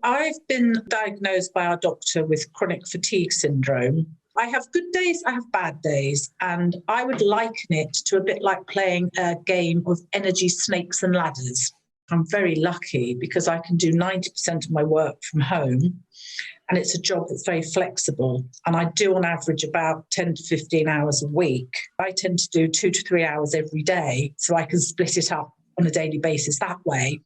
I've been diagnosed by our doctor with chronic fatigue syndrome. I have good days, I have bad days, and I would liken it to a bit like playing a game of energy snakes and ladders. I'm very lucky because I can do 90% of my work from home, and it's a job that's very flexible. And I do on average about 10 to 15 hours a week. I tend to do 2 to 3 hours every day, so I can split it up on a daily basis that way.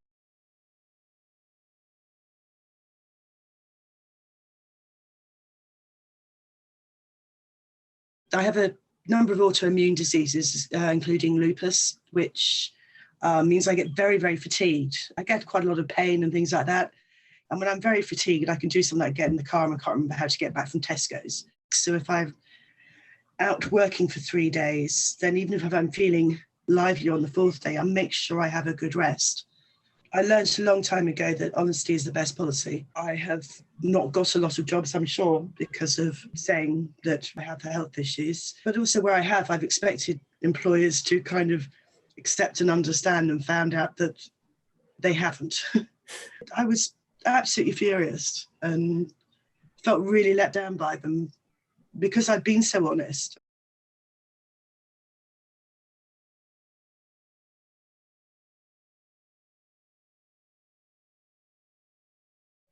I have a number of autoimmune diseases, including lupus, which means I get very, very fatigued. I get quite a lot of pain and things like that. And when I'm very fatigued, I can do something like get in the car and I can't remember how to get back from Tesco's. So if I'm out working for 3 days, then even if I'm feeling lively on the fourth day, I make sure I have a good rest. I learned a long time ago that honesty is the best policy. I have not got a lot of jobs, I'm sure, because of saying that I have health issues. But also where I have, I've expected employers to kind of accept and understand, and found out that they haven't. I was absolutely furious and felt really let down by them because I'd been so honest.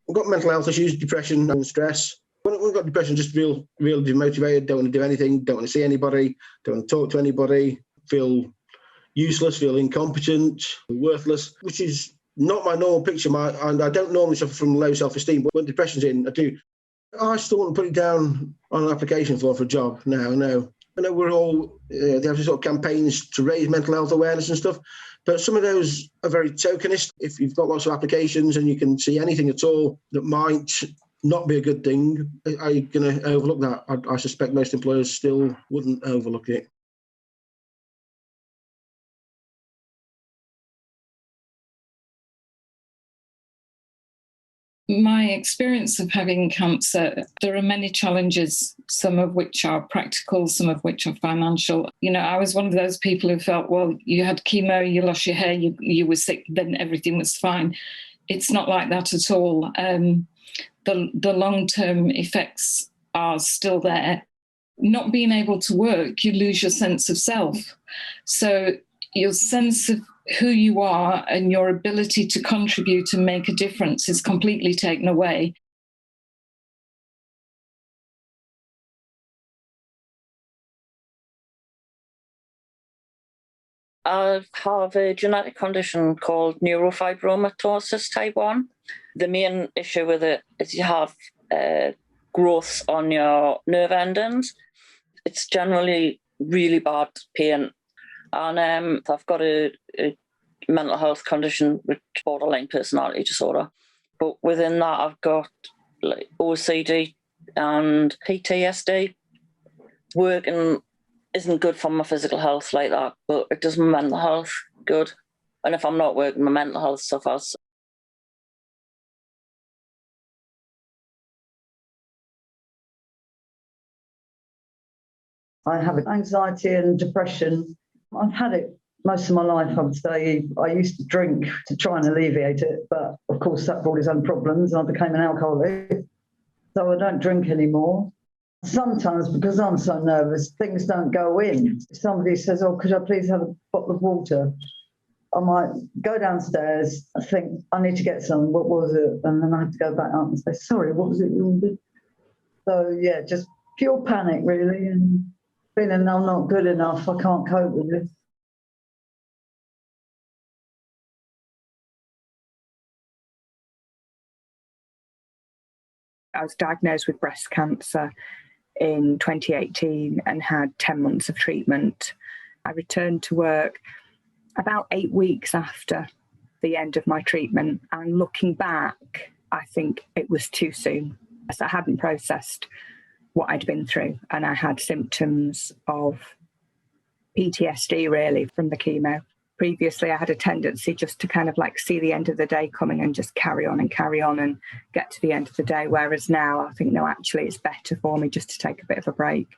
I've got mental health issues, depression and stress. When I've got depression, just feel really demotivated, don't want to do anything, don't want to see anybody, don't want to talk to anybody, feel useless, feel incompetent, worthless, which is not my normal picture. And I don't normally suffer from low self-esteem, but when depression's in, I do. I still want to put it down on an application form for a job now, no. I know we're all, they have sort of campaigns to raise mental health awareness and stuff, but some of those are very tokenist. If you've got lots of applications and you can see anything at all that might not be a good thing, are you going to overlook that? I suspect most employers still wouldn't overlook it. My experience of having cancer, there are many challenges, some of which are practical, some of which are financial. You know, I was one of those people who felt, well, you had chemo, you lost your hair, you were sick, then everything was fine. It's not like that at all. The long-term effects are still there. Not being able to work, you lose your sense of self. So your sense of who you are and your ability to contribute and make a difference is completely taken away. I have a genetic condition called neurofibromatosis type 1. The main issue with it is you have growths on your nerve endings. It's generally really bad pain. And I've got a mental health condition with borderline personality disorder. But within that, I've got like OCD and PTSD. Working isn't good for my physical health like that, but it does my mental health good. And if I'm not working, my mental health suffers. I have anxiety and depression. I've had it most of my life, I would say. I used to drink to try and alleviate it, but of course that brought its own problems and I became an alcoholic. So I don't drink anymore. Sometimes, because I'm so nervous, things don't go in. If somebody says, oh, could I please have a bottle of water? I might go downstairs, I think, I need to get some, what was it? And then I have to go back up and say, sorry, what was it you wanted? So, yeah, just pure panic, really, and feeling I'm not good enough, I can't cope with it. I was diagnosed with breast cancer in 2018 and had 10 months of treatment. I returned to work about 8 weeks after the end of my treatment, and looking back, I think it was too soon. I hadn't processed what I'd been through, and I had symptoms of PTSD really from the chemo. Previously, I had a tendency just to kind of like see the end of the day coming and just carry on and get to the end of the day. Whereas now I think, no, actually it's better for me just to take a bit of a break.